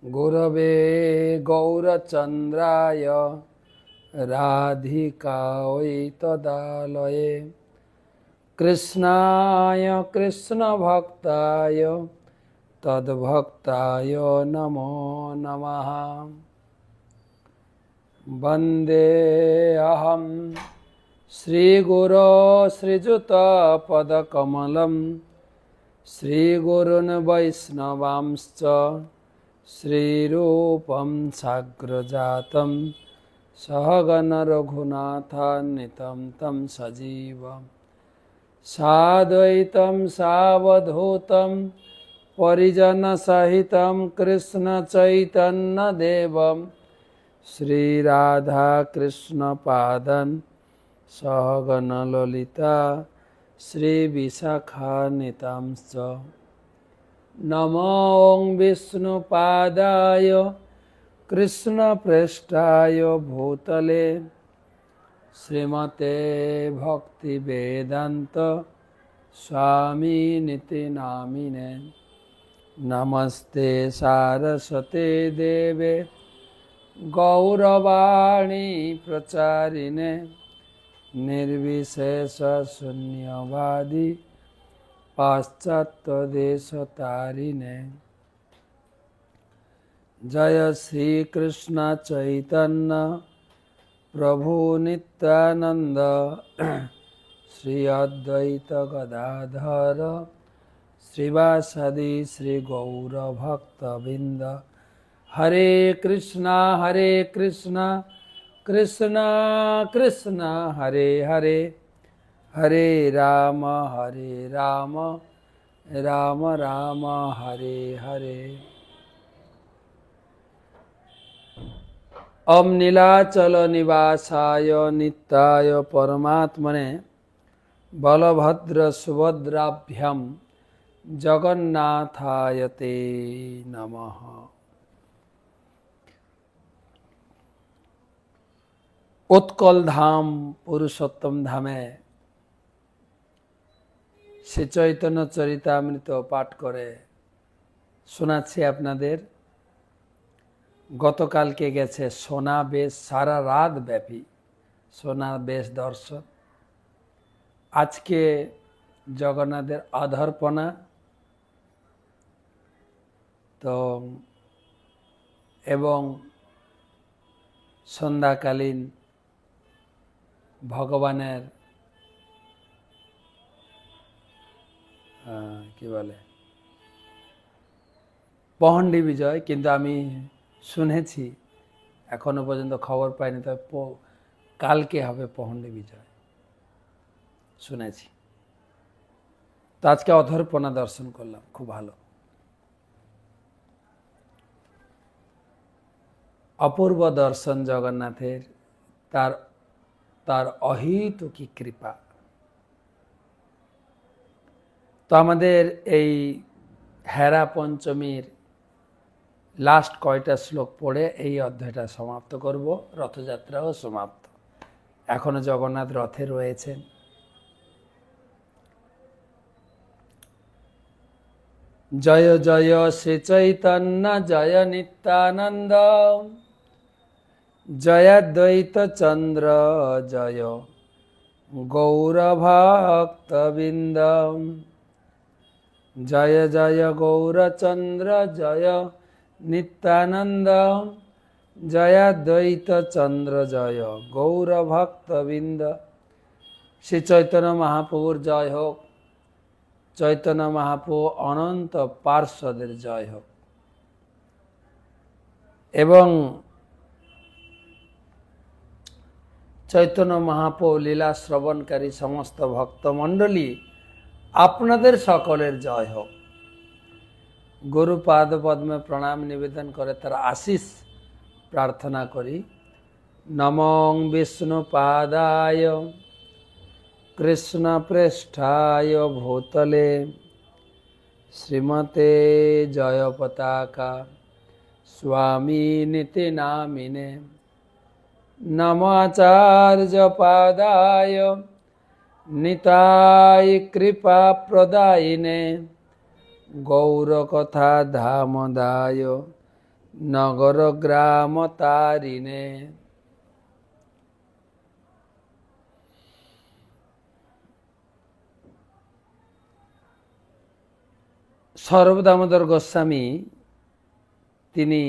गुरवे गौरचन्द्राय राधिकायै तदालये कृष्णाय कृष्णभक्ताय तद्भक्ताय नमो नमः। वन्दे अहं श्रीगुरो श्रीयुतपदकमलं श्रीगुरून् वैष्णवांश्च श्रीरूपं साग्रजातं सहगण रघुनाथान्वितं तं सजीवं साद्वैतं सावधूतं परिजनसहितं कृष्णचैतन्यदेवं श्रीराधाकृष्णपादं सहगण ललिता श्रीविशाखान्वितांश्च। नमो विष्णुपादाय कृष्णप्रेष्ठाय भूतले श्रीमते भक्तिवेदान्त स्वामिनिति नामिने। नमस्ते सारस्वते देवे गौरवाणी प्रचारिणे निर्विशेष शून्यवादी पाश्चात्यदेशतारिणे। जय श्री कृष्ण चैतन्य प्रभु नित्यानंद श्री अद्वैत गदाधर श्रीवासदि श्री गौर भक्तबिंद। हरे कृष्णा कृष्णा कृष्णा हरे हरे, हरे राम राम राम हरे हरे। ओम नीलाचल निवासाय नित्याय परमात्मने बलभद्र सुभद्राभ्याम जगन्नाथाय ते नमः। उत्कल धाम पुरुषोत्तम धामे श्री चैतन्य चरितामृत पाठ करे शोनाচ্ছি আপনাদের। গতকালকে গেছে সোনা বেশ, সারা রাত ব্যাপী সোনা বেশ দর্শন। আজকে জগন্নাথের অধর্পণা। তো এবং সন্ধ্যাকালীন ভগবানের কি বলে পহণ্ডি বিজয়, কিন্তু আমি শুনেছি, এখনো পর্যন্ত খবর পাইনি, তবে কালকে হবে পহণ্ডি বিজয় শুনেছি। তো আজকে অধর্পণা দর্শন করলাম, খুব ভালো, অপূর্ব দর্শন জগন্নাথের, তার অহেতুকী কৃপা। তো আমাদের এই হেরা পঞ্চমীর লাস্ট কয়টা শ্লোক পড়ে এই অধ্যায়টা সমাপ্ত করব। রথযাত্রাও সমাপ্ত, এখনো জগন্নাথ রথে রয়েছেন। জয় জয় শ্রী চৈতন্য জয় নিত্যানন্দ জয়াদ্বৈত চন্দ্র জয় গৌরভক্তবৃন্দ। জয় জয় গৌরচন্দ্র জয় নিত্যানন্দ জয়াদ্বৈত চন্দ্র জয় গৌরভক্তবৃন্দ। শ্রী চৈতন্য মহাপ্রভুর জয় হোক, চৈতন্য মহাপ্রভু অনন্ত পার্শ্বদের জয় হোক। এবং চৈতন্য মহাপ্রভু লীলা শ্রবণকারী সমস্ত ভক্তমণ্ডলী আপনাদের সকলের জয় হোক। গুরু পাদ পদ্মে প্রণাম নিবেদন করে তার আশীষ প্রার্থনা করি। নমঃ বিষ্ণুপাদায় কৃষ্ণপ্রেষ্ঠায় ভূতলে শ্রীমতে জয়পতাকা স্বামিনিতি নামিনে। নমাচার্য পাদায় নিতাই কৃপা প্রদায়িনে গৌরকথা ধামদায় নগর গ্রাম তারিণে। স্বরূপ দামোদর গোস্বামী তিনি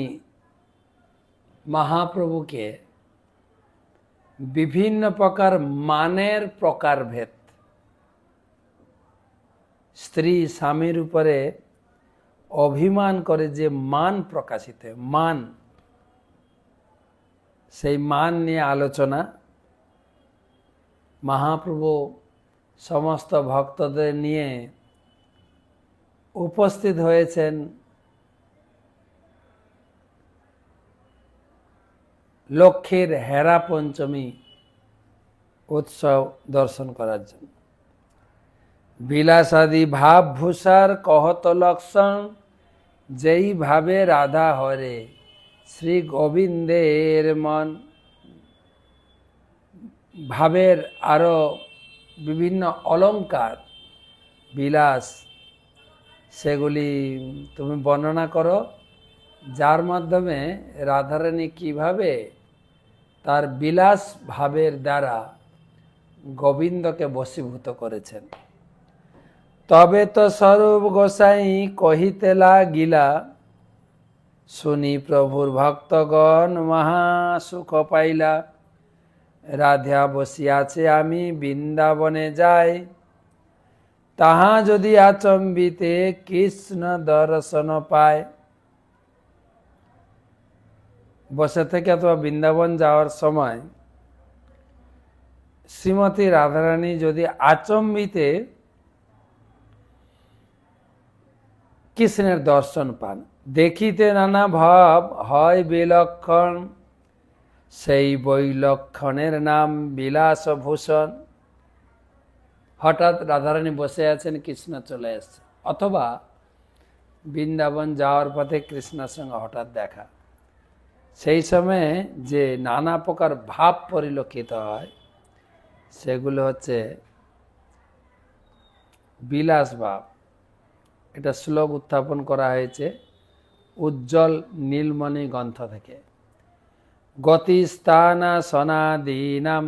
মহাপ্রভুকে বিভিন্ন প্রকার মানের প্রকারভেদ, স্ত্রী স্বামীর উপরে অভিমান করে যে মান প্রকাশিত মান, সেই মান নিয়ে আলোচনা মহাপ্রভু সমস্ত ভক্তদের নিয়ে উপস্থিত হয়েছেন লক্ষ্মীর হেরা পঞ্চমী উৎসব দর্শন করার জন্য। বিলাসাদি ভাব ভূষার কহত লক্ষণ, যেই ভাবে রাধা হরে শ্রী গোবিন্দের মন। ভাবের আরো বিভিন্ন অলঙ্কার বিলাস, সেগুলি তুমি বর্ণনা করো, যার মাধ্যমে রাধারানী কিভাবে তার বিলাস ভাবের দ্বারা গোবিন্দকে বশীভূত করেছেন। তবে তো স্বরূপ গোসাই কহিতে লাগিলা, শুনি প্রভুর ভক্তগণ মহা সুখ পাইলা। রাধা বসিয়াছে আমি বৃন্দাবনে যাই, তাহা যদি আচম্বিতে কৃষ্ণ দর্শন পায়। বসে থেকে অথবা বৃন্দাবন যাওয়ার সময় শ্রীমতী রাধারানী যদি আচম্বিতে কৃষ্ণের দর্শন পান, দেখিতে নানা ভাব হয় বিলক্ষণ, সেই বৈলক্ষণের নাম বিলাসভূষণ। হঠাৎ রাধারানী বসে আছেন, কৃষ্ণ চলে এসছে, অথবা বৃন্দাবন যাওয়ার পথে কৃষ্ণের সঙ্গে হঠাৎ দেখা, সেই সময়ে যে নানা প্রকার ভাব পরিলক্ষিত হয় সেগুলো হচ্ছে বিলাস ভাব। এটা শ্লোক উত্থাপন করা হয়েছে উজ্জ্বল নীলমণি গ্রন্থ থেকে। গতিস্থানা সনাদীনাম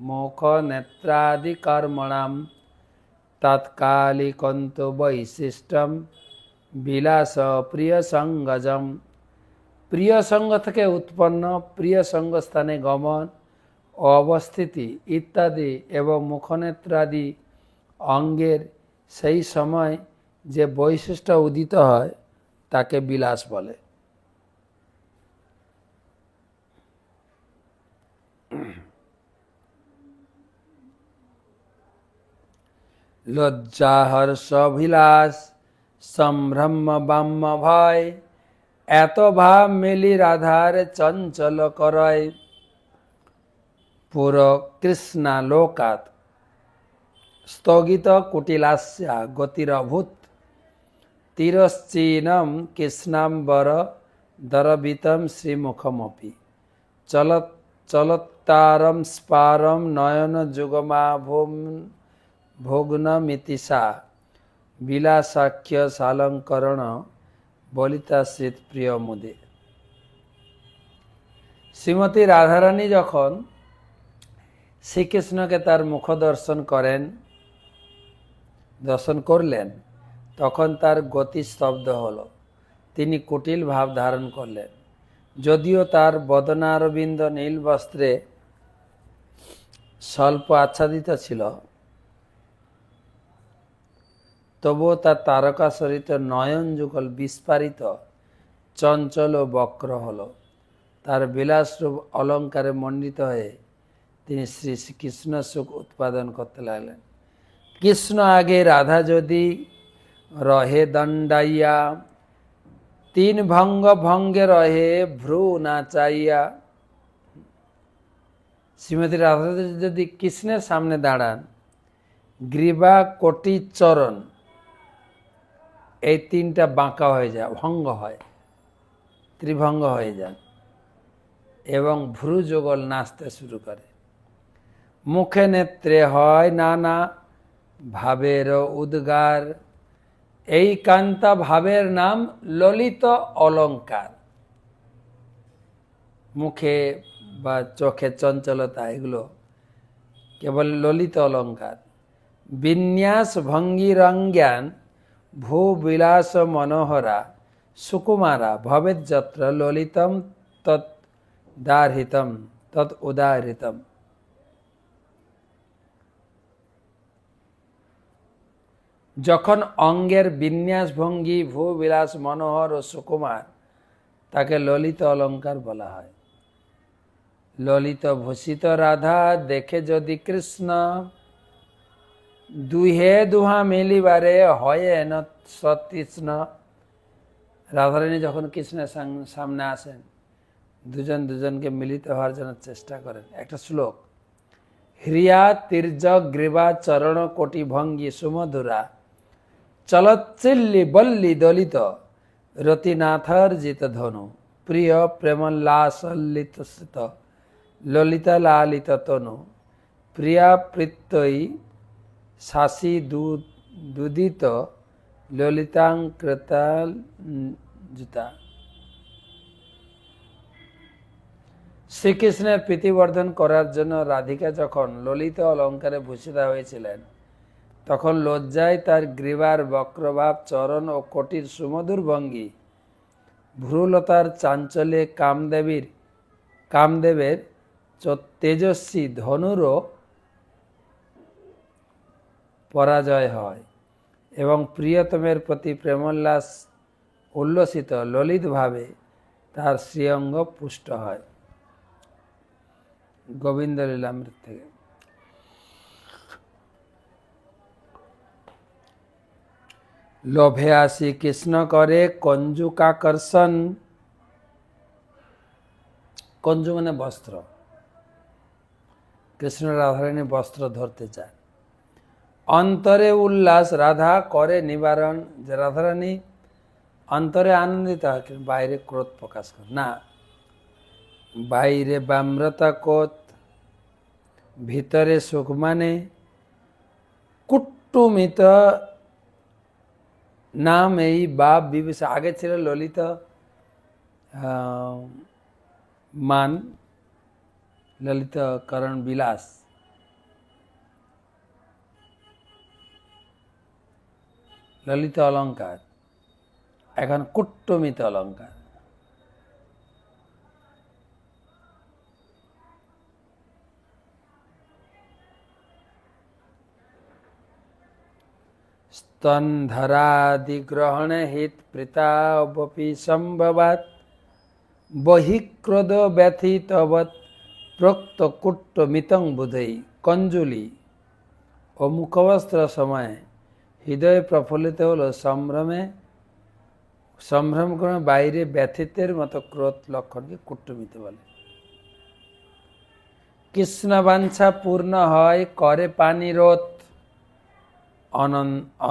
মুখ নেত্রাদি কর্মণাম তৎকালিকন্ত বৈশিষ্ট্যম বিলাস প্রিয় সঙ্গজম। প্রিয় সঙ্গ থেকে উৎপন্ন, প্রিয় সঙ্গ স্থানে গমন, অবস্থিতি ইত্যাদি এবং মুখনেত্রাদি অঙ্গের সেই সময় যে বৈশিষ্ট্য উদিত হয় তাকে বিলাস বলে। লজ্জা হর্ষ অভিলাষ সম্ভ্রম বাম্য ভয়, এত ভাব মেলি রাধার চঞ্চল করয়। পুর কৃষ্ণা লোকাত স্থগিত কুটিলাস্যা গতিরভূত, তিরশ্চীনম কৃষ্ণাম্বর দরবিতম শ্রীমুখমপি। চলত্তারম স্পারম নয়ন যুগমাভূম ভোগ্নমিতিসা, বিলাসাখ্য সালঙ্করণ বলিতা শীত প্রিয় মুদে। শ্রীমতী রাধারানী যখন শ্রীকৃষ্ণকে তার মুখ দর্শন করলেন, তখন তার গতি স্তব্ধ হল, তিনি কুটিল ভাব ধারণ করলেন। যদিও তার বদনারবিন্দ নীল বস্ত্রে স্বল্প আচ্ছাদিত ছিল, তবুও তার তারকাসরিত নয়ন যুগল বিস্ফারিত, চঞ্চল ও বক্র হল। তার বিলাসরূপ অলঙ্কারে মণ্ডিত হয়ে তিনি শ্রী কৃষ্ণ সুখ উৎপাদন করতে লাগলেন। কৃষ্ণ আগে রাধা যদি রহে দণ্ডাইয়া, তিন ভঙ্গে রহে ভ্রু নাচাইয়া। শ্রীমতী রাধা যদি কৃষ্ণের সামনে দাঁড়ান, গ্রীবা কোটি চরণ এই তিনটা বাঁকা হয়ে যায়, ভঙ্গ হয়, ত্রিভঙ্গ হয়ে যায়, এবং ভ্রু যুগল নাচতে শুরু করে। মুখে নেত্রে হয় নানা ভাবের উদ্গার, এই কান্তা ভাবের নাম ললিত অলঙ্কার। মুখে বা চোখে চঞ্চলতা, এগুলো কেবল ললিত অলঙ্কার। বিন্যাস ভঙ্গিরঙ্গ্যান ভূ বিলাস মনোহরা সুকুমারা ভবেৎ যত্র ললিতম তৎ দারহিতম তৎ উদাহৃতম। যখন অঙ্গের বিন্যাস ভঙ্গি ভূবিলাস মনোহর ও সুকুমার, তাকে ললিত অলঙ্কার বলা হয়। ললিত ভূষিত রাধা দেখে যদি কৃষ্ণ, দুহে দুহা মিলিবারে হয় ন সতৃষ্ণ। রাধারানী যখন কৃষ্ণের সামনে আসেন, দুজন দুজনকে মিলিত হওয়ার জন্য চেষ্টা করেন। একটা শ্লোক, হ্রিয়া তির্যক গ্রীবা চরণ কোটি ভঙ্গি সুমধুরা চলচ্চিল্লি বল্লি দলিত রতিনাথর্জিত ধনু প্রিয় প্রেমোল্লাসলিত ললিতা লালিত তনু প্রিয়া প্রীত্যই শাসি দুদিত ললিতাঙ্কৃতাঞ্জিতা। শ্রীকৃষ্ণের প্রীতিবর্ধন করার জন্য রাধিকা যখন ললিত অলঙ্কারে ভূষিতা হয়েছিলেন, তখন লজ্জায় তার গ্রীবার বক্রভাব, চরণ ও কোটির সুমধুর ভঙ্গি, ভ্রূলতার চাঞ্চল্যে কামদেবের তেজস্বী ধনুরও পরাজয় হয় এবং প্রিয়তমের প্রতি প্রেমোল্লাস উল্লসিত ললিতভাবে তার শ্রীঅঙ্গ পুষ্ট হয়। গোবিন্দ লীলামৃত থেকে। লোভে আসি কৃষ্ণ করে কঞ্জুকাকর্ষণ। কঞ্জু মানে বস্ত্র। কৃষ্ণ রাধারানী বস্ত্র ধরতে চায়। অন্তরে উল্লাস রাধা করে নিবারণ। যে রাধারানী অন্তরে আনন্দিত হয়, বাইরে ক্রোধ প্রকাশ করে না। বাইরে বাম্রতা কোত, ভিতরে সুখ মানে কুট্টুমিত নাম এই বাপ বিভূষণ। আগে ছিল ললিত মান, ললিত করণ বিলাস। ললিত অলঙ্কার, এখন কুট্টমিত অলঙ্কার। স্তনধরাদিগ্রহণে হিত প্রীতাবপি সম্ভবাত বহিক্রোধ ব্যথিতবৎ প্রক্ত কুট্টমিতং বুধৈ। কঞ্জুলি ও মুখবস্ত্র সময়ে হৃদয় প্রফুল্লিত হলো সম্ভ্রম ক্রমে বাইরে ব্যথিতের মতো ক্রোধ লক্ষণকে কুট্টমিত বলে। কৃষ্ণ বাঞ্ছা পূর্ণ হয় করে পানিরোধ।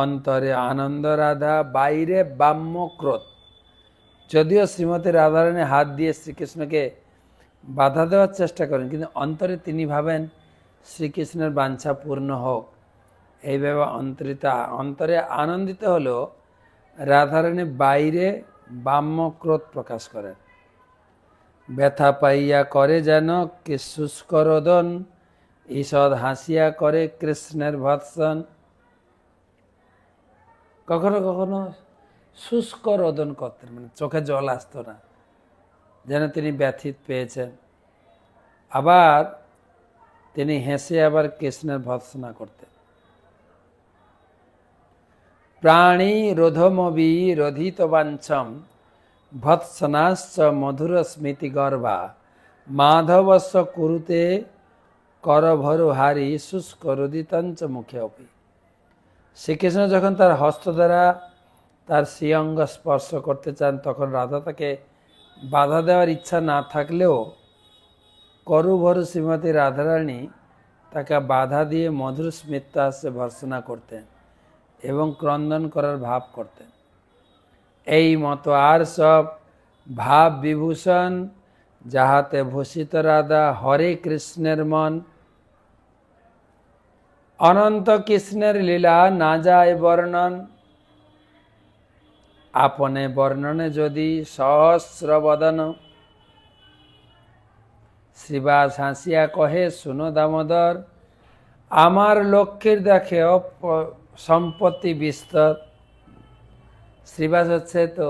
অন্তরে আনন্দ রাধা, বাইরে বাম্য ক্রোধ। যদিও শ্রীমতী রাধারানী হাত দিয়ে শ্রীকৃষ্ণকে বাধা দেওয়ার চেষ্টা করেন, কিন্তু অন্তরে তিনি ভাবেন শ্রীকৃষ্ণের বাঞ্ছা পূর্ণ হোক। এইভাবে অন্তরে আনন্দিত হলেও রাধারানী বাইরে বাম্য ক্রোধ প্রকাশ করেন। ব্যথা পাইয়া করে যেন শুষ্ক রোদন, ঈষৎ হাসিয়া করে কৃষ্ণের ভৎসন। কখনো কখনো শুষ্ক রোদন করতেন, মানে চোখে জল আসতো না, যেন তিনি ব্যথিত পেয়েছেন। আবার তিনি হেসে আবার কৃষ্ণের ভৎসনা করতেন। প্রাণী রোধমবি রোধিত বাঞ্ছম ভৎসনাশ্চ মধুর স্মৃতি গর্ভা মাধবস্য কুরুতে করভরু হারি শুষ্ক রোদিতঞ্চ মুখে অপি। শ্রীকৃষ্ণ যখন তার হস্ত দ্বারা তার শ্রীঅঙ্গ স্পর্শ করতে চান, তখন রাধা তাকে বাধা দেওয়ার ইচ্ছা না থাকলেও করুভরু শ্রীমতী রাধারানী তাকে বাধা দিয়ে মধুর স্মিতহাস্যে ভর্ৎসনা করতেন এবং ক্রন্দন করার ভাব করতেন। এই মতো আর সব ভাব বিভূষণ, যাহাতে ভূষিত রাধা হরে কৃষ্ণের মন। অনন্ত কৃষ্ণের লীলা না যায় বর্ণন, আপনে বর্ণনে যদি সহস্র বদন। শ্রীবাস হাসিয়া কহে, শুনো দামোদর, আমার লক্ষ্মীর দেখে সম্পত্তি বিস্তর। শ্রীবাস হচ্ছে তো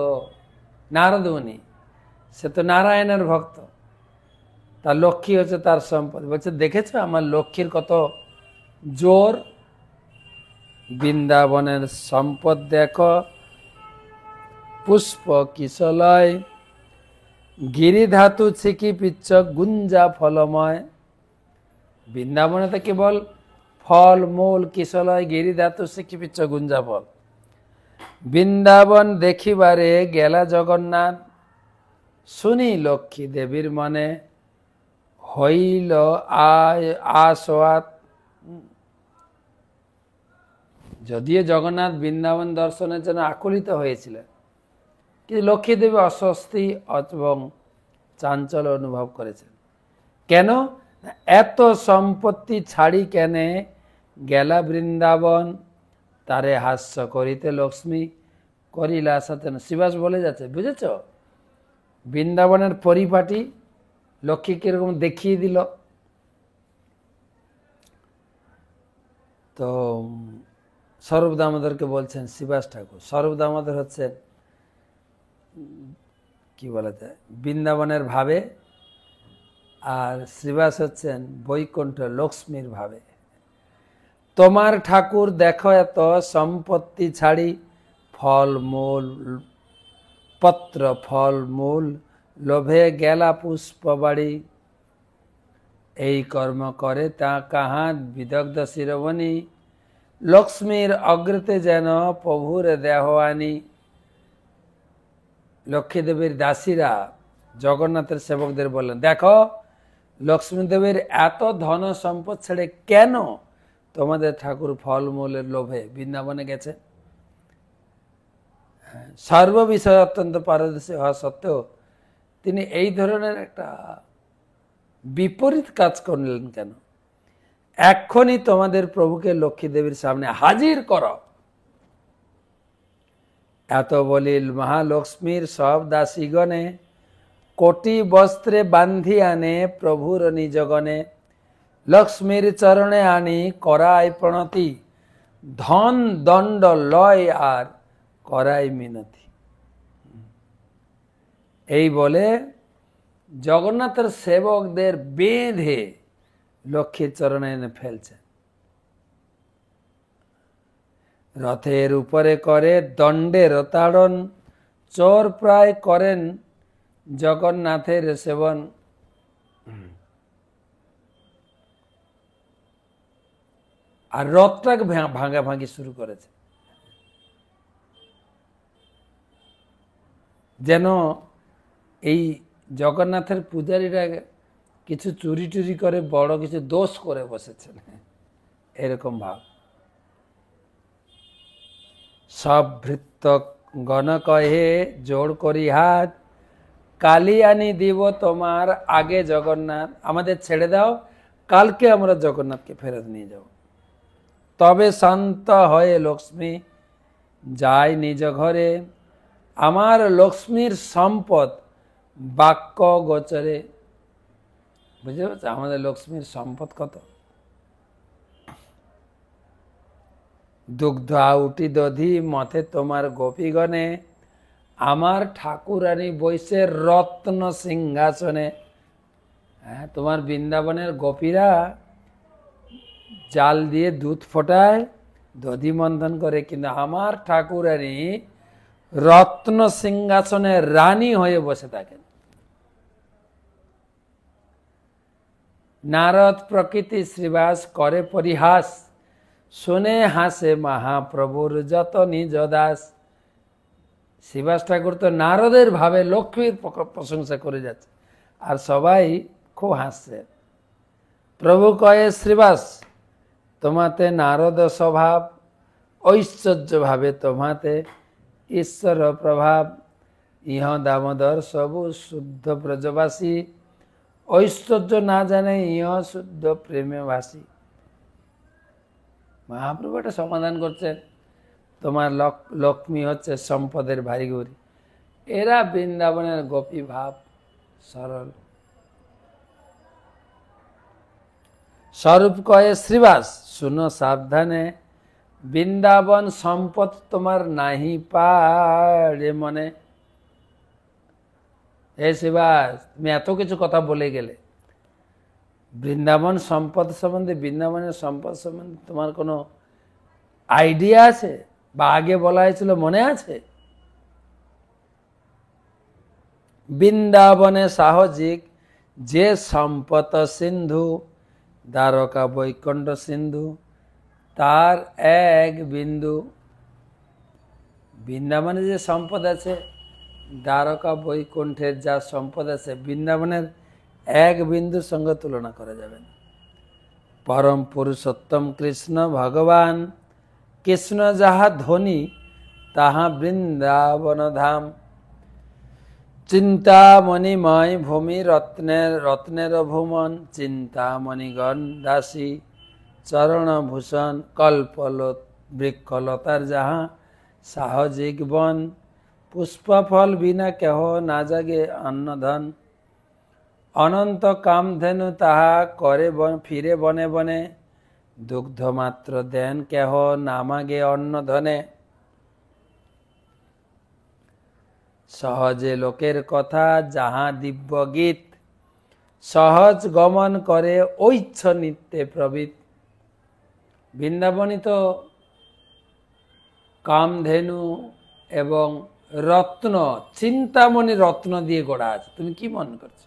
নারদ মুনি, সে তো নারায়ণের ভক্ত, তার লক্ষ্মী হচ্ছে তার সম্পত্তি। বলছে, দেখেছো আমার লক্ষ্মীর কত জোর, বৃন্দাবনের সম্পদ দেখো, পুষ্প কিশলয়, গিরিধাতু ছিকি পিচ্ছ গুঞ্জা ফলময়। বৃন্দাবনে তো কেবল ফল মূল কিশলয় গিরিধাতু ছিকি পিচ্ছ গুঞ্জা ফল। বৃন্দাবন দেখিবারে গেলা জগন্নাথ, শুনি লক্ষ্মী দেবীর মনে হইল আসোয়াত। যদিও জগন্নাথ বৃন্দাবন দর্শনের জন্য আকুলিত হয়েছিলেন, কিন্তু লক্ষ্মী দেবী অস্বস্তি এবং চাঞ্চল্য অনুভব করেছেন। কেন? এত সম্পত্তি ছাড়ি কেনে গেলা বৃন্দাবন, তারে হাস্য করিতে লক্ষ্মী করিলা সাথে। শ্রীবাস বলে যাচ্ছে, বুঝেছ, বৃন্দাবনের পরিপাটি লক্ষ্মী কিরকম দেখিয়ে দিল। তো স্বরূপ দামোদরকে বলছেন শ্রীবাস ঠাকুর। স্বরূপ দামোদর হচ্ছেন কি বলা যায় বৃন্দাবনের ভাবে, আর শ্রীবাস হচ্ছেন বৈকুণ্ঠ লক্ষ্মীর ভাবে। তোমার ঠাকুর দেখো এত সম্পত্তি ছাড়ি, ফল মূল পত্র ফল মূল লোভে গেলা পুষ্প বাড়ি। এই কর্ম করে তা কাহা বিদগ্ধ শিরোমণি, লক্ষ্মীর অগ্রতে যেন প্রভুর দেহ আনি। লক্ষ্মী দেবীর দাসীরা জগন্নাথের সেবকদের বললেন, দেখো লক্ষ্মী দেবীর এত ধন সম্পদ ছেড়ে কেন তোমাদের ঠাকুর ফলমূলের লোভে বৃন্দাবনে গেছে। সর্ব বিষয়ে অত্যন্ত পারদর্শী হওয়া সত্ত্বেও তিনি এই ধরনের একটা বিপরীত কাজ করলেন কেন? এক্ষুনি তোমাদের প্রভুকে লক্ষ্মী দেবীর সামনে হাজির করো। এত বলিল মহালক্ষ্মীর সব দাসীগণে, কোটি বস্ত্রে বান্ধি আনে প্রভুর নিজগণে। লক্ষ্মীর চরণে আনি করাই প্রণতি, ধন দণ্ড লয় আর করাই মিনতি। এই বলে জগন্নাথের সেবকদের বেঁধে লক্ষ্মীর চরণে এনে ফেলছে। রথের উপরে করে দণ্ডের তাড়ন, চোর প্রায় করেন জগন্নাথের সেবন। আর রথটাকে ভাঙাভাঙি শুরু করেছে, যেন এই জগন্নাথের পূজারীরা কিছু চুরি টুরি করে বড় কিছু দোষ করে বসেছেন, এরকম ভাব। সব ভৃত্য গণ কহে জোড় করি হাত, কালি আনি দিব তোমার আগে জগন্নাথ। আমাদের ছেড়ে দাও, কালকে আমরা জগন্নাথকে ফেরত নিয়ে যাব। তবে শান্ত হয়ে লক্ষ্মী যায় নিজ ঘরে, আমার লক্ষ্মীর সম্পদ বাক্য গোচরে। বুঝতে পারছো আমাদের লক্ষ্মীর সম্পদ কত? দুগ্ধ আউটি দধি মথে তোমার গোপীগণে, আমার ঠাকুরানী বৈশে রত্ন সিংহাসনে। হ্যাঁ, তোমার বৃন্দাবনের গোপীরা জাল দিয়ে দুধ ফোটায়, দধি মন্থন করে, কিন্তু আমার ঠাকুরানী রত্ন সিংহাসনে রানী হয়ে বসে থাকেন। নারদ প্রকৃতি শ্রীবাস করে পরিহাস, শুনে হাসে মহাপ্রভুর যত নিজ দাস। শ্রীবাস ঠাকুর তো নারদের ভাবে লক্ষ্মীর প্রশংসা করে যাচ্ছে, আর সবাই খুব হাসছে। প্রভু কয়ে, শ্রীবাস তোমাতে নারদ স্বভাব, ঐশ্বর্য ভাবে তোমাতে ঈশ্বর প্রভাব। ইহ দামোদর সবু শুদ্ধ ব্রজবাসী, ঐশ্বর্য না জানে ইহ শুদ্ধ প্রেমে ভাসী। মহাপ্রভু এটা সমাধান করছেন, তোমার লক্ষ্মী হচ্ছে সম্পদের ভারী গৌরী, এরা বৃন্দাবনের গোপী ভাব সরল। স্বরূপ কয়ে শ্রীবাস শুনো সাবধানে, বৃন্দাবন সম্পদ তোমার নাহি পারে মনে। হে শ্রীবাস, তুমি এত কিছু কথা বলে গেলে, বৃন্দাবন সম্পদ সম্বন্ধে, বৃন্দাবনের সম্পদ সম্বন্ধে তোমার কোনো আইডিয়া আছে? বা আগে বলা হয়েছিল মনে আছে? বৃন্দাবনে সাহজিক যে সম্পদ সিন্ধু, দ্বারকা বৈকুণ্ঠ সিন্ধু তার এক বিন্দু। বৃন্দাবনে যে সম্পদ আছে, দ্বারকা বৈকুণ্ঠের যা সম্পদ আছে, বৃন্দাবনের এক বিন্দুর সঙ্গে তুলনা করা যাবে না। পরম পুরুষোত্তম কৃষ্ণ ভগবান, কৃষ্ণ যাহা ধ্বনি তাহা বৃন্দাবন ধাম। চিন্তামণিময় ভূমি রত্নের ভুমন, চিন্তামণিগণ দাসী চরণভূষণ। কল্পলত বৃক্ষলতার যাহা সাহজিক বন, পুষ্পফল বিনা কেহ না জাগে অন্নধন। অনন্ত কামধেনু তাহা করে ফিরে বনে বনে, দুগ্ধ মাত্র দেন কেহ না মাগে অন্নধনে। সহজে লোকের কথা যাহা দিব্য গীত, সহজ গমন করে ঐচ্ছ নিত্যে প্রবৃত। বৃন্দাবনী তো কামধেনু এবং রত্ন, চিন্তামণি রত্ন দিয়ে গড়া আছে। তুমি কি মনে করছো?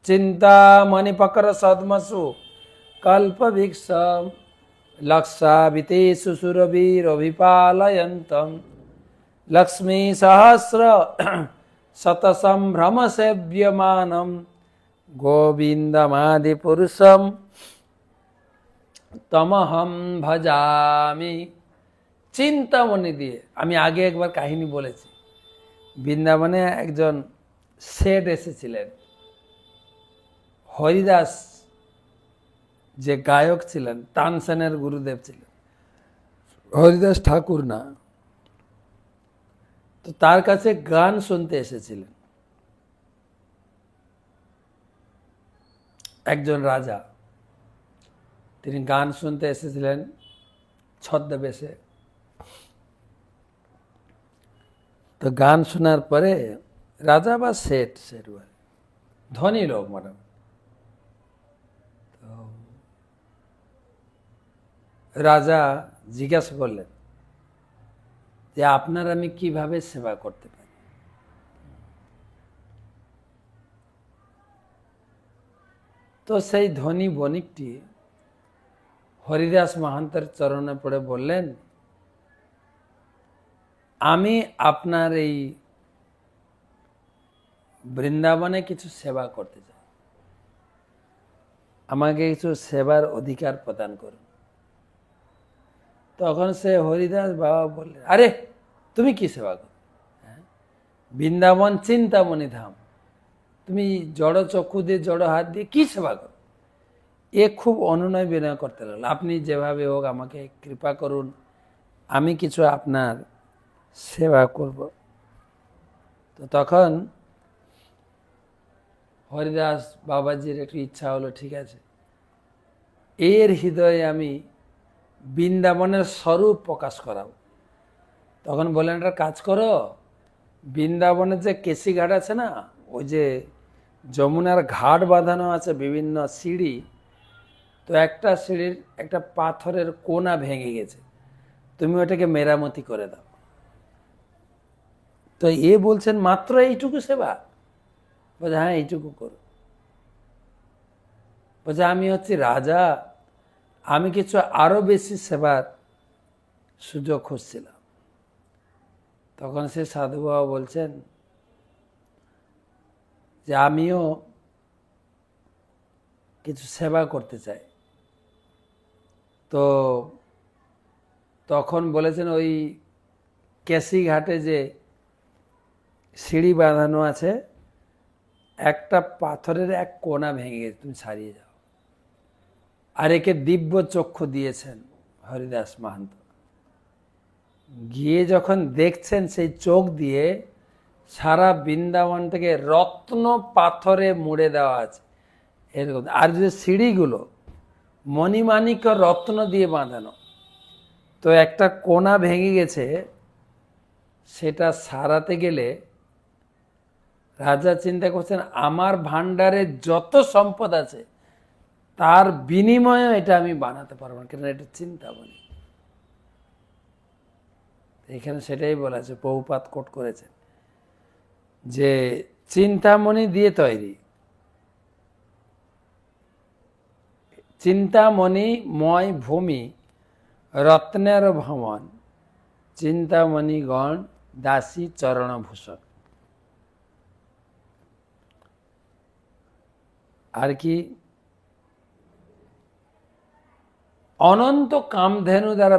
চিন্তামণি পকর সদ্মসু কল্পবৃক্ষ, লক্ষাবিতেষু সুরবীর অভিপালয়ন্তম। লক্ষ্মী সহস্র শতসম্ভ্রম সেব্যমানম, গোবিন্দমাদি পুরুষম তমহম ভজামি। চিন্তামণি দিয়ে, আমি আগে একবার কাহিনী বলেছি, বৃন্দাবনে একজন শেঠ এসেছিলেন। হরিদাস যে গায়ক ছিলেন, তানসেনের গুরুদেব ছিলেন, হরিদাস ঠাকুর না, তো তার কাছে গান শুনতে এসেছিলেন একজন রাজা। তিনি গান শুনতে এসেছিলেন ছদ্মবেশে। তো গান শোনার পরে রাজা বা শেঠ ধনী লোক ম্যাডাম, তো রাজা জিজ্ঞাসা করলেন যে আপনার আমি কিভাবে সেবা করতে পারি? তো সেই ধনী বণিকটি হরিদাস মাহান্তের চরণে পড়ে বললেন, আমি আপনার এই বৃন্দাবনে কিছু সেবা করতে চাই, আমাকে কিছু সেবার অধিকার প্রদান করুন। তখন সে হরিদাস বাবা বললেন, আরে তুমি কি সেবা করো? বৃন্দাবন চিন্তামণি ধাম, তুমি জড় চক্ষু দিয়ে জড় হাত দিয়ে কি সেবা করো? এ খুব অনুনয় বিনয় করতে লাগলো, আপনি যেভাবে হোক আমাকে কৃপা করুন, আমি কিছু আপনার সেবা করব। তো তখন হরিদাস বাবাজির একটু ইচ্ছা হলো, ঠিক আছে, এর হৃদয়ে আমি বৃন্দাবনের স্বরূপ প্রকাশ করাবো। তখন বললেন, একটা কাজ করো, বৃন্দাবনের যে কেসি ঘাট আছে না, ওই যে যমুনার ঘাট বাঁধানো আছে বিভিন্ন সিঁড়ি, তো একটা সিঁড়ির একটা পাথরের কোনা ভেঙে গেছে, তুমি ওটাকে মেরামতি করে দাও। তো এ বলছেন মাত্র এইটুকু সেবা? বলছে হ্যাঁ, এইটুকু করো। বলছে আমি হচ্ছি রাজা, আমি কিছু আরো বেশি সেবার সুযোগ খুঁজছিলাম। তখন সে সাধু বাবা বলছেন যে আমিও কিছু সেবা করতে চাই। তো তখন বলেছেন, ওই কেসি ঘাটে যে সিঁড়ি বাঁধানো আছে, একটা পাথরের এক কোনা ভেঙে গেছে, তুমি ছাড়িয়ে যাও। আর একে দিব্য চক্ষু দিয়েছেন হরিদাস মাহান্ত। গিয়ে যখন দেখছেন, সেই চোখ দিয়ে সারা বৃন্দাবন থেকে রত্ন পাথরে মুড়ে দেওয়া আছে, এরকম। আর যে সিঁড়িগুলো মণিমাণিক্য রত্ন দিয়ে বাঁধানো, তো একটা কোনা ভেঙে গেছে, সেটা সারাতে গেলে রাজা চিন্তা করছেন আমার ভান্ডারে যত সম্পদ আছে তার বিনিময়ে এটা আমি বানাতে পারবো না, কেন এটা চিন্তামণি। এখানে সেটাই বলা আছে, প্রভুপাদ কোট করেছেন যে চিন্তামণি দিয়ে তৈরি, চিন্তামণিময় ভূমি রত্নের ভ্রমণ, চিন্তামণিগণ দাসী চরণভূষণ। আর কি, অনন্ত কামধেনু দ্বারা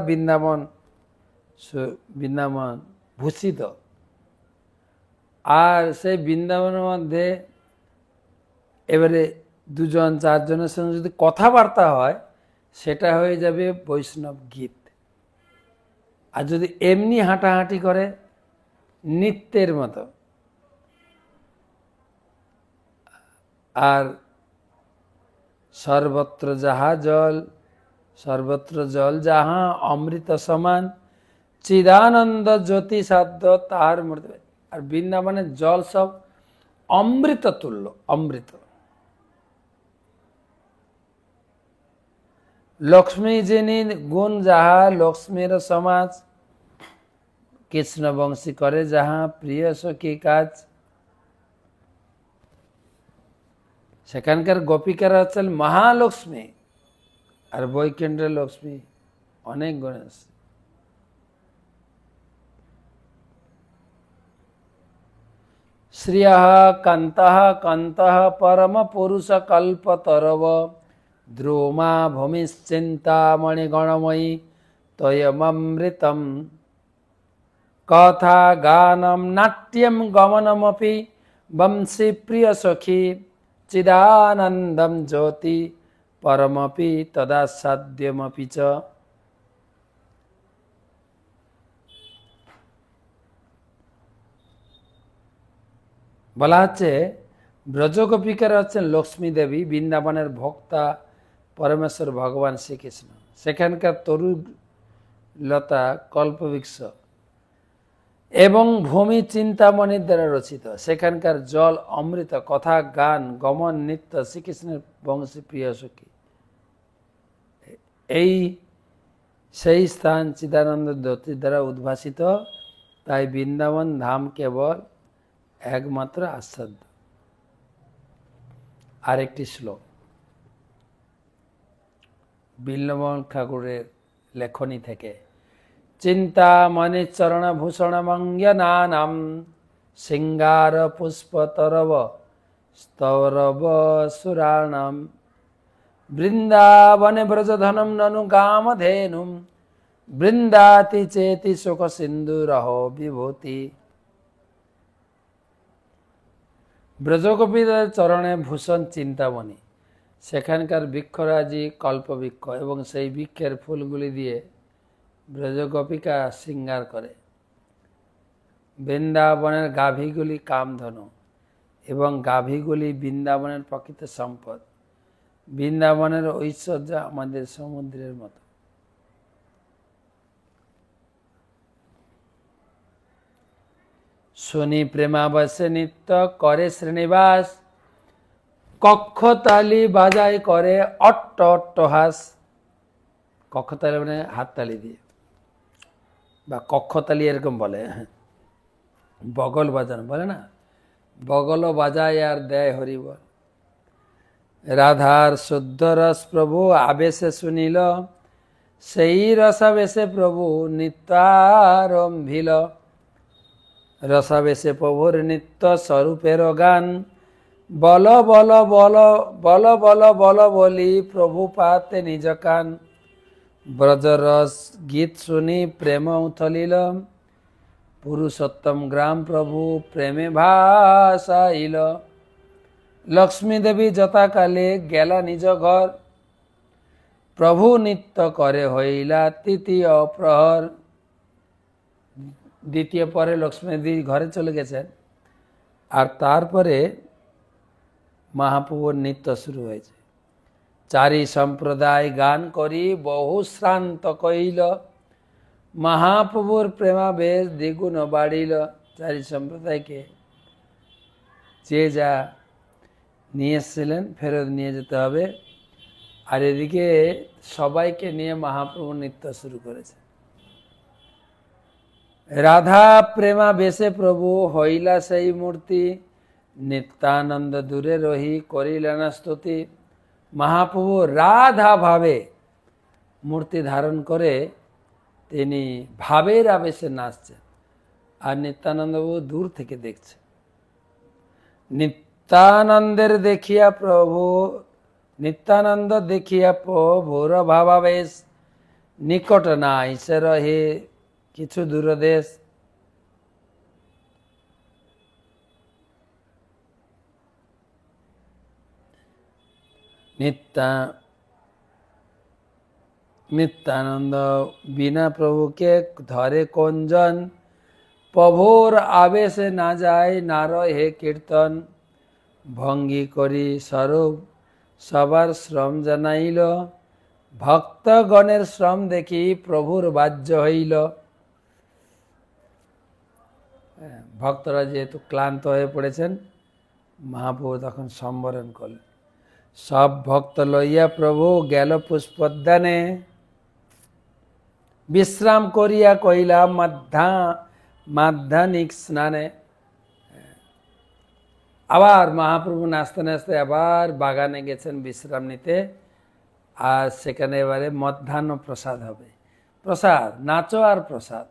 বৃন্দাবন ভূষিত। আর সেই বৃন্দাবনের মধ্যে এবারে 2-4 জনের সঙ্গে যদি কথাবার্তা হয় সেটা হয়ে যাবে বৈষ্ণব গীত। আর যদি এমনি হাঁটাহাঁটি করে নৃত্যের মতো। আর সর্বত্র জল যাহা অমৃত সমান, চিদানন্দ জ্যোতি সাধ্য তার মূর্তি। আর বৃন্দাবনের জল সব অমৃত তুল্য, অমৃত। লক্ষ্মী যিনি গুণ যাহা লক্ষ্মীর সমাজ, কৃষ্ণ বংশী করে যাহা প্রিয় সখী কাজ। সেখানকার গোপিকারা হচ্ছেন মহালক্ষ্মী, আর বৈকুণ্ঠের লক্ষ্মী অনেক গুণ আছে। শ্রিয়ঃ কান্তঃ কান্তঃ পরম পুরুষ কল্পতরব, ধ্রুমা ভূমিশ্চিন্তামণি গণময়ী তয়মৃতম। কথা গানম নাট্যম গমনমপি বংশী প্রিয় সখী, চিদানন্দম জ্যোতি পরমপি তদা সাধ্যমপি চ। বলা হচ্ছে ব্রজগোপিকারা হচ্ছেন লক্ষ্মী দেবী, বৃন্দাবনের ভোক্তা পরমেশ্বর ভগবান শ্রীকৃষ্ণ। সেখানকার তরুলতা কল্পবৃক্ষ এবং ভূমি চিন্তামণির দ্বারা রচিত। সেখানকার জল অমৃত, কথা গান গমন নৃত্য শ্রীকৃষ্ণের বংশী প্রিয় সখী। এই সেই স্থান চিদানন্দ জ্যোতির দ্বারা উদ্ভাসিত। তাই বৃন্দাবন ধাম কেবল একমাত্র আস্বাদ্য। আরেকটি শ্লোক বিল্বন ঠাকুরের লেখনী থেকে। চিন্তামণি চরণভূষণ মঙ্গনানাম, সিঙ্গার পুষ্পতরব স্তরব সুরাণাম। বৃন্দাবনে ব্রজধনম ননু গামধেনুম, বৃন্দাতি চেতি শোক সিন্ধুরহ বিভূতি। ব্রজগোপীদের চরণে ভূষণ চিন্তামণি। সেখানকার বৃক্ষরাজি কল্পবৃক্ষ এবং সেই বৃক্ষের ফুলগুলি দিয়ে ব্রজগোপিকা শৃঙ্গার করে। বৃন্দাবনের গাভীগুলি কামধনু এবং গাভীগুলি বৃন্দাবনের প্রকৃত সম্পদ। বৃন্দাবনের ঐশ্বর্য আমাদের সমুদ্রের মতো। শুনি প্রেমাবশে নিত্য করে শ্রীনিবাস, কক্ষতালি বাজায় করে অট্ট অট্টহাস। কক্ষতালি মানে হাততালি দিয়ে, বা কক্ষতালি এরকম বলে, বগল বাজানো বলে না, বগলও বাজায় আর দেয় হরিবল। রাধার শুদ্ধ রস প্রভু আবেশে শুনিল, সেই রসাবেশে প্রভু নিত্যারম্ভিল। রসাবেশে প্রভুর নিত্য স্বরূপের গান, বল বল বল বল বল বল বলি প্রভু পাতে নিজ কান। ব্রজরস গীত শুনি প্রেম উথলিল, পুরুষোত্তম গ্রাম প্রভু প্রেমে ভাসাইল। লক্ষ্মী দেবী যথাকালে গেলা নিজ ঘর, প্রভু নিত্য করে হইলা তৃতীয় প্রহর। দ্বিতীয় পরে লক্ষ্মী দেবী ঘরে চলে গেছেন, আর তারপরে মহাপ্রভুর নৃত্য শুরু হয়েছে। চারি সম্প্রদায় গান করি বহু শ্রান্ত কইল, মহাপ্রভুর প্রেমাবেশ দ্বিগুণ বাড়িল। চারি সম্প্রদায়কে যে যা নিয়ে এসেছিলেন ফেরত নিয়ে যেতে হবে, আর এদিকে সবাইকে নিয়ে মহাপ্রভু নৃত্য শুরু করেছে। রাধা প্রেমা বেশে প্রভু হইলা সেই মূর্তি, নিত্যানন্দ দূরে রহি করিলেন স্তুতি। মহাপ্রভু রাধা ভাবে মূর্তি ধারণ করে তিনি ভাবের আবেশে নাচছেন, আর নিত্যানন্দবাবু দূর থেকে দেখছে। নিত্যানন্দের দেখিয়া প্রভু, নিত্যানন্দ দেখিয়া প্রভুর ভাবাবেশ, নিকট না আইসে রহে কিছু দূরদেশ। নিত্যানন্দ বিনা প্রভুকে ধরে কোনজন, প্রভুর আবেশে না যায় না রহে কীর্তন। ভঙ্গি করি স্বরূপ সবার শ্রম জানাইল, ভক্তগণের শ্রম দেখি প্রভুর বাহ্য হইল। ভক্তরা যেহেতু ক্লান্ত হয়ে পড়েছেন, মহাপ্রভু তখন সম্বরণ করলেন। সব ভক্ত লইয়া প্রভু গেল পুষ্পোদ্যানে, বিশ্রাম করিয়া কইলা মাধ্যাহ্নিক স্নানে। আবার মহাপ্রভু নাচতে নাচতে আবার বাগানে গেছেন বিশ্রাম নিতে, আর সেখানে এবারে মধ্যাহ্ন প্রসাদ হবে। প্রসাদ, নাচো আর প্রসাদ।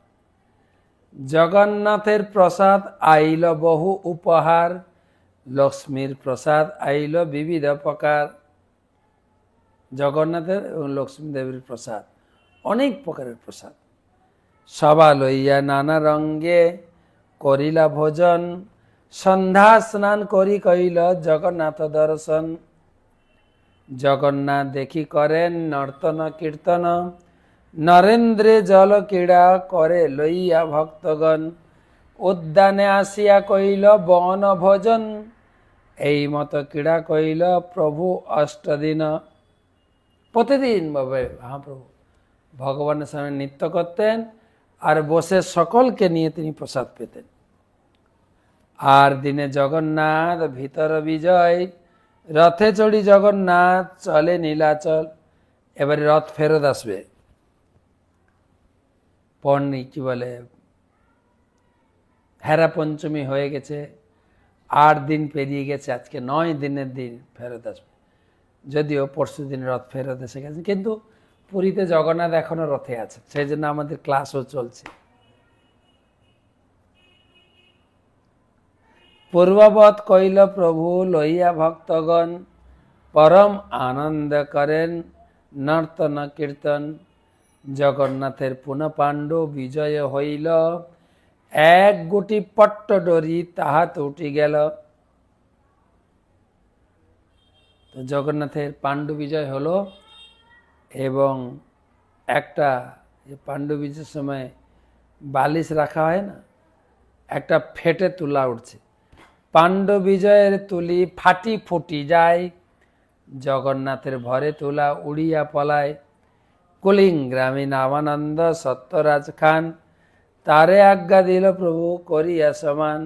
জগন্নাথের প্রসাদ আইল বহু উপহার, লক্ষ্মীর প্রসাদ আইল বিবিধ প্রকার। জগন্নাথের এবং লক্ষ্মী দেবীর প্রসাদ, অনেক প্রকারের প্রসাদ। সভা লইয়া নানা রঙ্গে করিলা ভোজন, সন্ধ্যা স্নান করি কইল জগন্নাথ দর্শন। জগন্নাথ দেখি করেন নর্তন কীর্তন, নরেন্দ্রে জল ক্রীড়া করে লইয়া ভক্তগণ। উদ্যানে আসিয়া কইল বন ভোজন, এই মতো ক্রীড়া কইল প্রভু অষ্টদিন। প্রতিদিন মহাপ্রভু ভগবানের সামনে নৃত্য করতেন, আর বসে সকলকে নিয়ে তিনি প্রসাদ পেতেন। আর দিনে জগন্নাথ ভিতর বিজয়, রথে চড়ি জগন্নাথ চলে নীলাচল। এবারে রথ ফেরত আসবে। কি বলে, হেরা পঞ্চমী হয়ে গেছে, 8 দিন পেরিয়ে গেছে, আজকে 9 দিনের দিন ফেরত আসবে। যদিও পরশু দিন রথ ফেরত এসে গেছে, কিন্তু পুরীতে জগন্নাথ এখনো রথে আছে, সেই জন্য আমাদের ক্লাসও চলছে। পূর্ববৎ কইল প্রভু লইয়া ভক্তগণ, পরম আনন্দ করেন নর্তন কীর্তন। জগন্নাথের পুনঃ পাণ্ডু বিজয় হইল, এক গুটি পট্ট ডরি তাহাতে উঠি গেল। তো জগন্নাথের পাণ্ডু বিজয় হলো, এবং একটা পাণ্ডু বিজয়ের সময় বালিশ রাখা হয় না, একটা ফেটে তুলা উঠছে। পাণ্ডু বিজয়ের তুলি ফাটি ফুটি যায়, জগন্নাথের ভরে তুলা উড়িয়া পলায়। কুলিং গ্রামে নামানন্দ সত্যরাজ খান, তারে আজ্ঞা দিল প্রভু করিয়া সমান।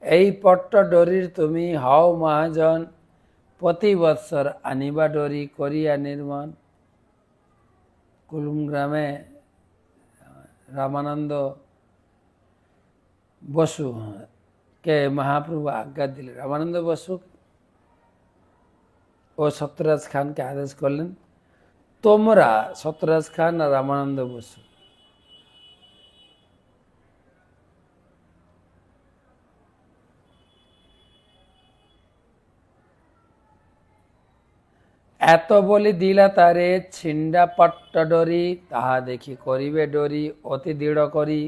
এই পট্ট ডরির তুমি হও মহাজন, প্রতি বৎসর আনিবা ডরি করিয়া নির্মাণ। কুলুম গ্রামে রামানন্দ বসু কে মহাপ্রভু আজ্ঞা দিলেন। রামানন্দ বসু ও সত্যরাজ খানকে আদেশ করলেন, তোমরা সত্যরাজ খান আর রামানন্দ বসু এত বলি দিলা তারে ছিন্ডা পট্ট ডরি, তাহা দেখি করিবে ডরি অতি দৃঢ় করি।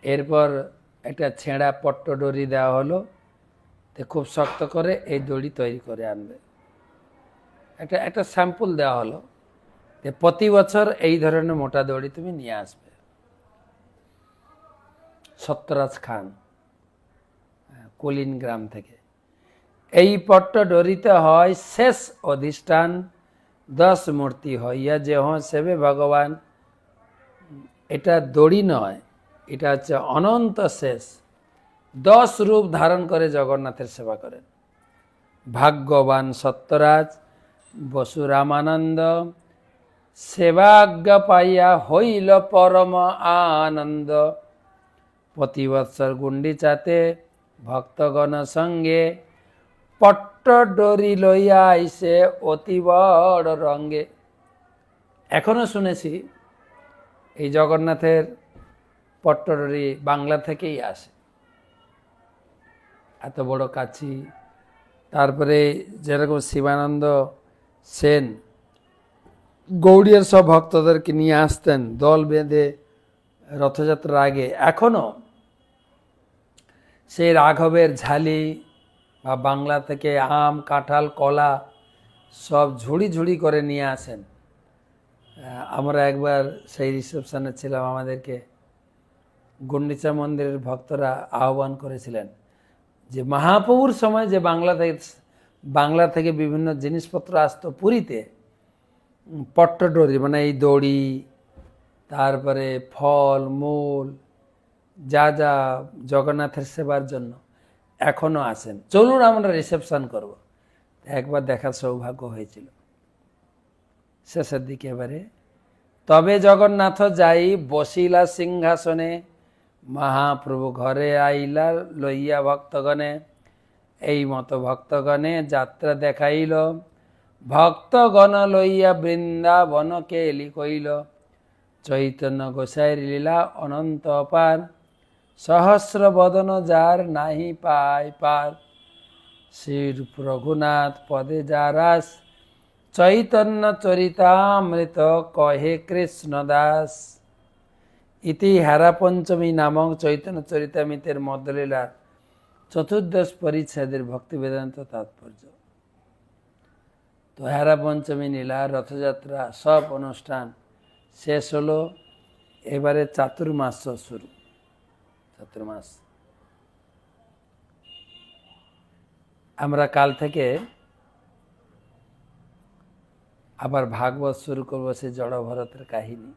এরপর একটা ছেঁড়া পট্ট ডরি দেওয়া হলো, খুব শক্ত করে এই দড়ি তৈরি করে আনবে। একটা স্যাম্পল দেওয়া হলো যে প্রতি বছর এই ধরনের মোটা দড়ি তুমি নিয়ে আসবে। সত্যরাজ খান কুলিন গ্রাম থেকে। এই পট্টডোরিতে হয় শেষ অধিষ্ঠান, 10 মূর্তি হইয়া যেহ সেবে ভগবান। এটা দড়ি নয়, এটা হচ্ছে অনন্ত শেষ। 10 রূপ ধারণ করে জগন্নাথের সেবা করেন। ভাগ্যবান সত্যরাজ বসু রামানন্দ, সেবাজ্ঞা পাইয়া হইল পরম আনন্দ। প্রতিবৎসর গুন্ডিচাতে ভক্তগণ সঙ্গে, পট্টডোরি লইয়া আইসে অতি বড় রঙ্গে। এখনো শুনেছি এই জগন্নাথের পট্টডোরি বাংলা থেকেই আসে, এত বড় কাছি। তারপরে যেরকম শিবানন্দ সেন গৌড়িয়ার সব ভক্তদেরকে নিয়ে আসতেন দল বেঁধে রথযাত্রার আগে, এখনো সেই রাঘবের ঝালি বা বাংলা থেকে আম, কাঁঠাল, কলা সব ঝুড়ি ঝুড়ি করে নিয়ে আসেন। আমরা একবার সেই রিসেপশনে ছিলাম, আমাদেরকে গুন্ডিচা মন্দিরের ভক্তরা আহ্বান করেছিলেন যে মহাপ্রভুর সময় যে বাংলা থেকে বিভিন্ন জিনিসপত্র আসতো পুরীতে, পট্টডোরি মানে এই দড়ি, তারপরে ফল মূল, যা যা জগন্নাথের সেবার জন্য এখনো আসেন। চলুন আমরা রিসেপশন করব। একবার দেখার সৌভাগ্য হয়েছিল শেষের দিকে। এবারে তবে জগন্নাথ যাই বসিলা সিংহাসনে, মহাপ্রভু ঘরে আইলা লইয়া ভক্তগণে। এই মতো ভক্তগণে যাত্রা দেখাইল, ভক্তগণ লইয়া বৃন্দাবনকে লিখইল। চৈতন্য গোসাইর লীলা অনন্ত অপার, সহস্র বদন যার নাহি পায় পার। শ্রী রঘুনাথ পদে যারাস, চৈতন্য চরিতামৃত কহে কৃষ্ণ দাস। ইতি হেরা পঞ্চমী নামক চৈতন্য চরিতামৃতের মধ্যলীলার 14 পরিচ্ছেদের ভক্তি বেদান্ত তাৎপর্য। তো হেরা পঞ্চমী লীলা, রথযাত্রা সব অনুষ্ঠান শেষ হলো, এবারে চাতুর্মাস শুরু। চাতুর্মাস আমরা কাল থেকে আবার ভাগবত শুরু করবো, সে জড় ভরতের কাহিনী।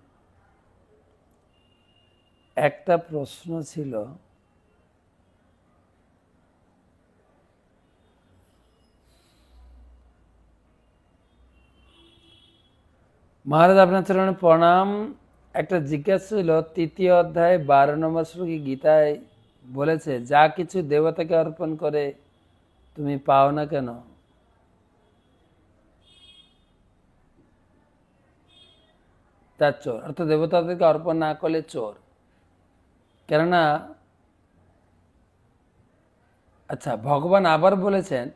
একটা প্রশ্ন ছিল, মহারাজ আপনার চরণে প্রণাম। একটা জিজ্ঞাসা ছিল, 3য় অধ্যায় 12 নম্বর শ্লোকে গীতায় বলেছে, যা কিছু দেবতাকে অর্পণ করে তুমি পাও না কেন? তার চোর, অর্থাৎ দেবতাদেরকে অর্পণ না করলে চোর। কেননা আচ্ছা, ভগবান আবার বলেছেন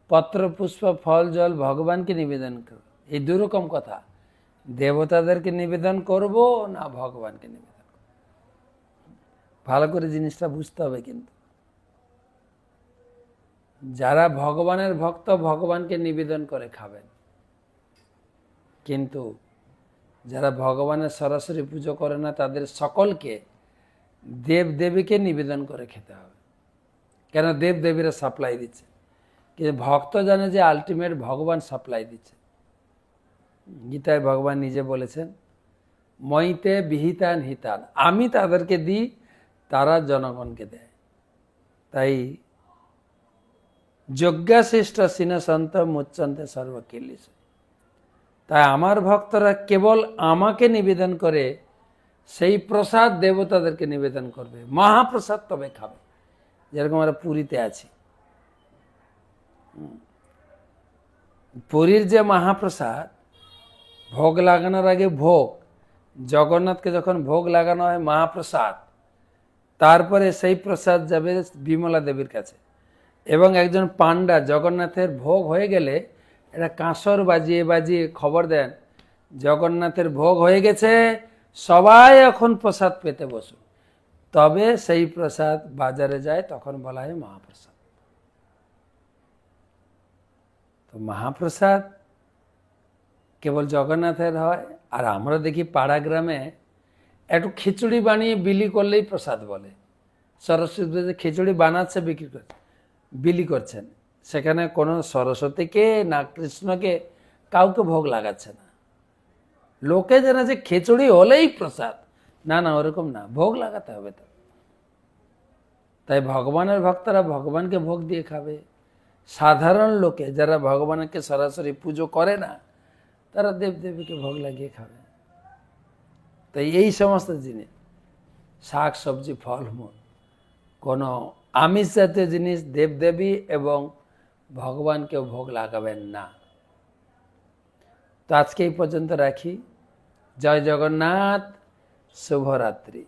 পত্র পুষ্প ফল জল ভগবানকে নিবেদন করো। এই দুরকম কথা, দেবতাদেরকে নিবেদন করব না ভগবানকে নিবেদন করব। ভালো করে জিনিসটা বুঝতে হবে। কিন্তু যারা ভগবানের ভক্ত ভগবানকে নিবেদন করে খাবেন, কিন্তু যারা ভগবানের সরাসরি পুজো করে না তাদের সকলকে দেব দেবীকে নিবেদন করে খেতে হবে। কেন? দেব দেবীরা সাপ্লাই দিচ্ছে, কিন্তু ভক্ত জানে যে আলটিমেট ভগবান সাপ্লাই দিচ্ছে। গীতায় ভগবান নিজে বলেছেন, মইতে বিহিতান হিতান, আমি তাদেরকে দিই, তারা জনগণকে দেয়। তাই যজ্ঞাশিষ্ট সিনসন্ত মুচ্চন্তে সর্বকিল্লিশ। তাই আমার ভক্তরা কেবল আমাকে নিবেদন করে সেই প্রসাদ দেবতাদেরকে নিবেদন করবে, মহাপ্রসাদ তবে খাবে। যেরকম আমরা পুরীতে আছি, পুরীর যে মহাপ্রসাদ, ভোগ লাগানোর আগে ভোগ, জগন্নাথকে যখন ভোগ লাগানো হয় মহাপ্রসাদ, তারপরে সেই প্রসাদ যাবে বিমলা দেবীর কাছে। এবং একজন পান্ডা জগন্নাথের ভোগ হয়ে গেলে এটা কাঁসর বাজিয়ে বাজিয়ে খবর দেন, জগন্নাথের ভোগ হয়ে গেছে, সবাই এখন প্রসাদ পেতে বসুন। তবে সেই প্রসাদ বাজারে যায়, তখন বলা হয় মহাপ্রসাদ। তো মহাপ্রসাদ কেবল জগন্নাথের হয়। আর আমরা দেখি পাড়া গ্রামে একটু খিচুড়ি বানিয়ে বিলি করলেই প্রসাদ বলে। সরস্বতী পুজোতে খিচুড়ি বানাচ্ছে বিলি করছেন, সেখানে কোনো সরস্বতীকে না কৃষ্ণকে কাউকে ভোগ লাগাচ্ছে না। লোকে জানে যে খিচুড়ি হলেই প্রসাদ, না না ওরকম না, ভোগ লাগাতে হবে। তো তাই ভগবানের ভক্তরা ভগবানকে ভোগ দিয়ে খাবে, সাধারণ লোকে যারা ভগবানকে সরাসরি পুজো করে না তারা দেবদেবীকে ভোগ লাগিয়ে খাবে। তাই এই সমস্ত জিনিস, শাক সবজি ফলমূল, কোনো আমিষ জাতীয় জিনিস দেবদেবী এবং ভগবানকেও ভোগ লাগাবেন না। তো আজকে এই পর্যন্ত রাখি। জয় জগন্নাথ, শুভরাত্রি।